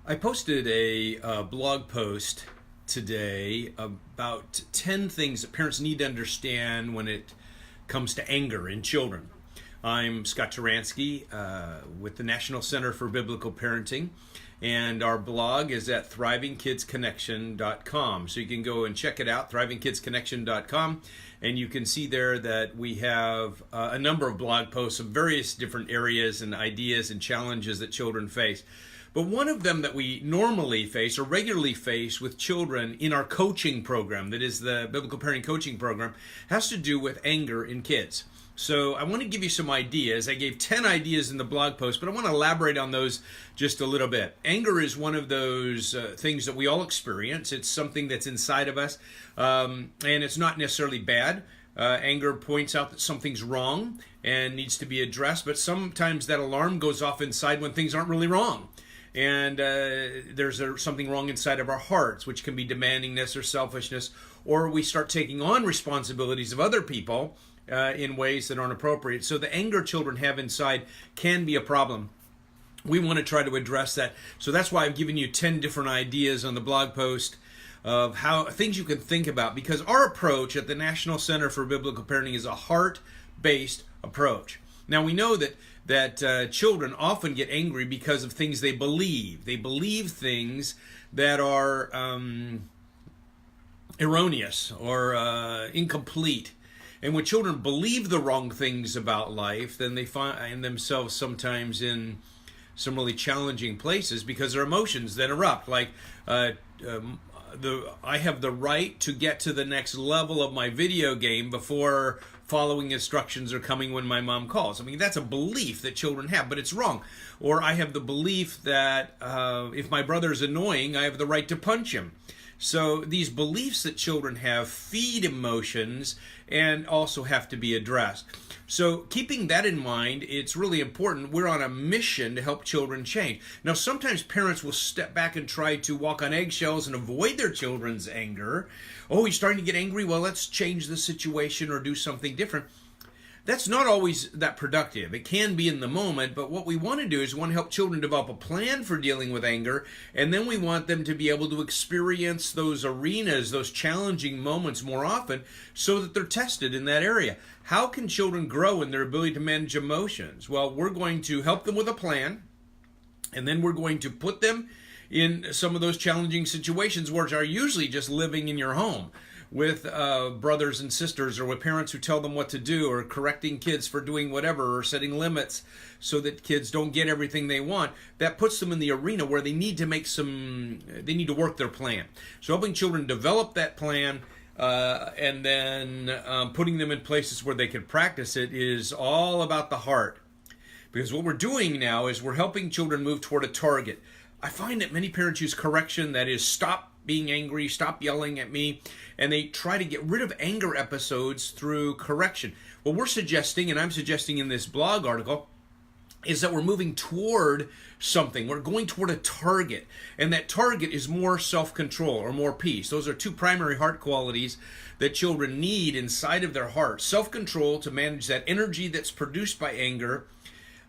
I posted a blog post today about 10 things that parents need to understand when it comes to anger in children. I'm Scott Taransky with the National Center for Biblical Parenting, and our blog is at thrivingkidsconnection.com. So you can go and check it out, thrivingkidsconnection.com, and you can see there that we have a number of blog posts of various different areas and ideas and challenges that children face. But one of them that we normally face or regularly face with children in our coaching program, that is the Biblical Parenting Coaching Program, has to do with anger in kids. So I want to give you some ideas. I gave 10 ideas in the blog post, but I want to elaborate on those just a little bit. Anger is one of those things that we all experience. It's something that's inside of us, and it's not necessarily bad. Anger points out that something's wrong and needs to be addressed, but sometimes that alarm goes off inside when things aren't really wrong. And there's something wrong inside of our hearts, which can be demandingness or selfishness, or we start taking on responsibilities of other people in ways that aren't appropriate. So the anger children have inside can be a problem. We want to try to address that. So that's why I've given you 10 different ideas on the blog post of how things you can think about, because our approach at the National Center for Biblical Parenting is a heart-based approach. Now we know that children often get angry because of things they believe. They believe things that are erroneous or incomplete. And when children believe the wrong things about life, then they find themselves sometimes in some really challenging places because their emotions then erupt. Like, I have the right to get to the next level of my video game before following instructions are coming when my mom calls. I mean, that's a belief that children have, but it's wrong. Or I have the belief that if my brother is annoying, I have the right to punch him. So these beliefs that children have feed emotions and also have to be addressed. So keeping that in mind, it's really important. We're on a mission to help children change. Now, sometimes parents will step back and try to walk on eggshells and avoid their children's anger. Oh, he's starting to get angry. Well, let's change the situation or do something different. That's not always that productive. It can be in the moment, but what we want to do is we want to help children develop a plan for dealing with anger, and then we want them to be able to experience those arenas, those challenging moments more often so that they're tested in that area. How can children grow in their ability to manage emotions? Well, we're going to help them with a plan, and then we're going to put them in some of those challenging situations which are usually just living in your home with brothers and sisters, or with parents who tell them what to do, or correcting kids for doing whatever, or setting limits so that kids don't get everything they want. That puts them in the arena where they need to work their plan. So helping children develop that plan and then putting them in places where they can practice it is all about the heart. Because what we're doing now is we're helping children move toward a target. I find that many parents use correction, that is, stop being angry, stop yelling at me, and they try to get rid of anger episodes through correction. What we're suggesting, and I'm suggesting in this blog article, is that we're moving toward something. We're going toward a target, and that target is more self-control or more peace. Those are two primary heart qualities that children need inside of their heart. Self-control to manage that energy that's produced by anger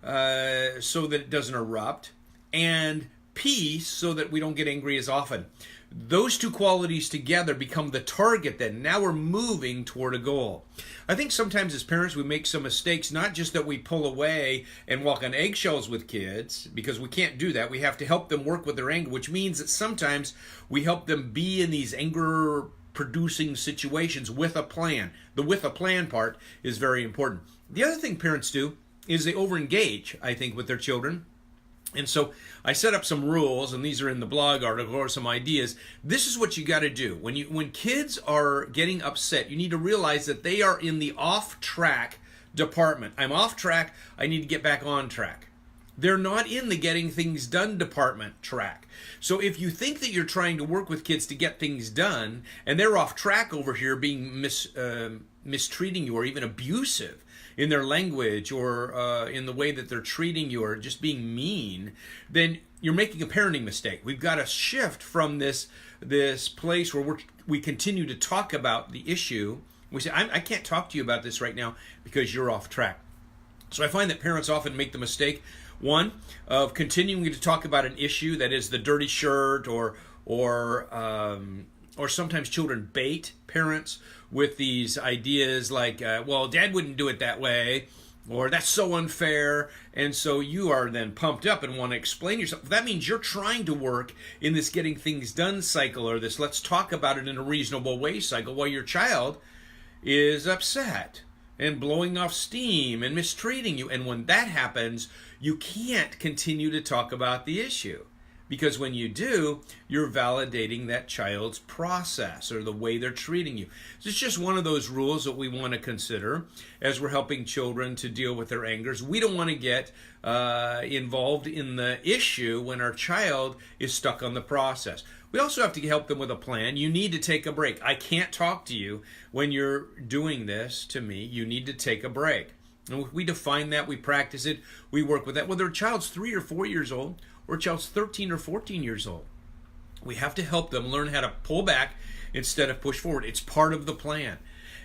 so that it doesn't erupt, and peace so that we don't get angry as often. Those two qualities together become the target then. Now we're moving toward a goal. I think sometimes as parents we make some mistakes, not just that we pull away and walk on eggshells with kids, because we can't do that. We have to help them work with their anger, which means that sometimes we help them be in these anger-producing situations with a plan. The with a plan part is very important. The other thing parents do is they over-engage, I think, with their children. And so I set up some rules, and these are in the blog article, or some ideas. This is what you got to do. When kids are getting upset, you need to realize that they are in the off-track department. I'm off track. I need to get back on track. They're not in the getting things done department track. So if you think that you're trying to work with kids to get things done, and they're off track over here being mistreating you or even abusive in their language or in the way that they're treating you or just being mean, then you're making a parenting mistake. We've got to shift from this place where we continue to talk about the issue. We say, I can't talk to you about this right now because you're off track. So I find that parents often make the mistake One, of continuing to talk about an issue, that is the dirty shirt, or sometimes children bait parents with these ideas like, well, Dad wouldn't do it that way, or that's so unfair, and so you are then pumped up and want to explain yourself. That means you're trying to work in this getting things done cycle, or this let's talk about it in a reasonable way cycle, while your child is upset and blowing off steam and mistreating you. And when that happens, you can't continue to talk about the issue. Because when you do, you're validating that child's process or the way they're treating you. So it's just one of those rules that we want to consider as we're helping children to deal with their angers. We don't want to get involved in the issue when our child is stuck on the process. We also have to help them with a plan. You need to take a break. I can't talk to you when you're doing this to me. You need to take a break. And we define that, we practice it, we work with that. Whether a child's 3 or 4 years old, or a child's 13 or 14 years old, we have to help them learn how to pull back instead of push forward. It's part of the plan.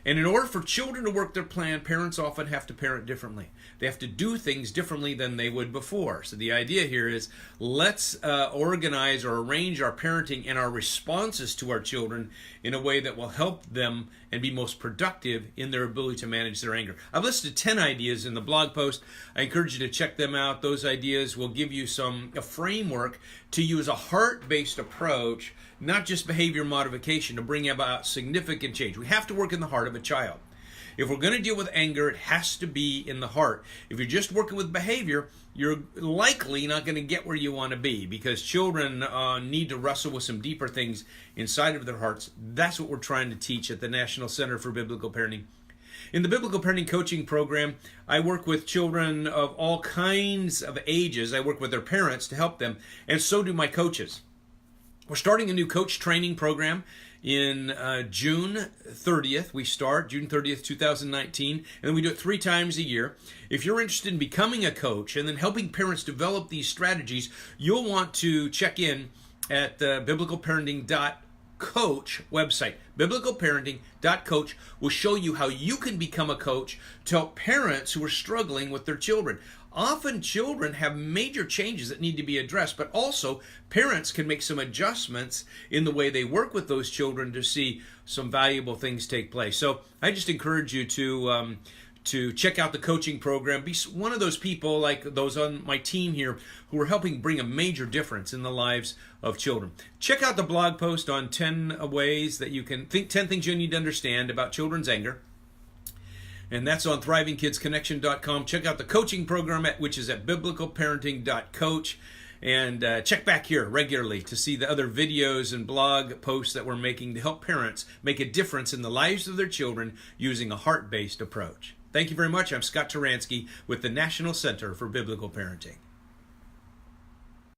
And in order for children to work their plan, parents often have to parent differently. They have to do things differently than they would before. So the idea here is, let's organize or arrange our parenting and our responses to our children in a way that will help them and be most productive in their ability to manage their anger. I've listed 10 ideas in the blog post. I encourage you to check them out. Those ideas will give you a framework to use a heart-based approach, not just behavior modification, to bring about significant change. We have to work in the heart of a child. If we're going to deal with anger, it has to be in the heart. If you're just working with behavior, you're likely not going to get where you want to be, because children need to wrestle with some deeper things inside of their hearts. That's what we're trying to teach at the National Center for Biblical Parenting. In the Biblical Parenting Coaching Program, I work with children of all kinds of ages. I work with their parents to help them, and so do my coaches. We're starting a new coach training program in June 30th. We start June 30th, 2019, and then we do it 3 times a year. If you're interested in becoming a coach and then helping parents develop these strategies, you'll want to check in at the biblicalparenting.coach website. Biblicalparenting.coach will show you how you can become a coach to help parents who are struggling with their children. Often children have major changes that need to be addressed, but also parents can make some adjustments in the way they work with those children to see some valuable things take place. So I just encourage you to check out the coaching program. Be one of those people like those on my team here who are helping bring a major difference in the lives of children. Check out the blog post on 10 ways that you can think, 10 things you need to understand about children's anger. And that's on thrivingkidsconnection.com. Check out the coaching program, which is at biblicalparenting.coach. And check back here regularly to see the other videos and blog posts that we're making to help parents make a difference in the lives of their children using a heart-based approach. Thank you very much. I'm Scott Turansky with the National Center for Biblical Parenting.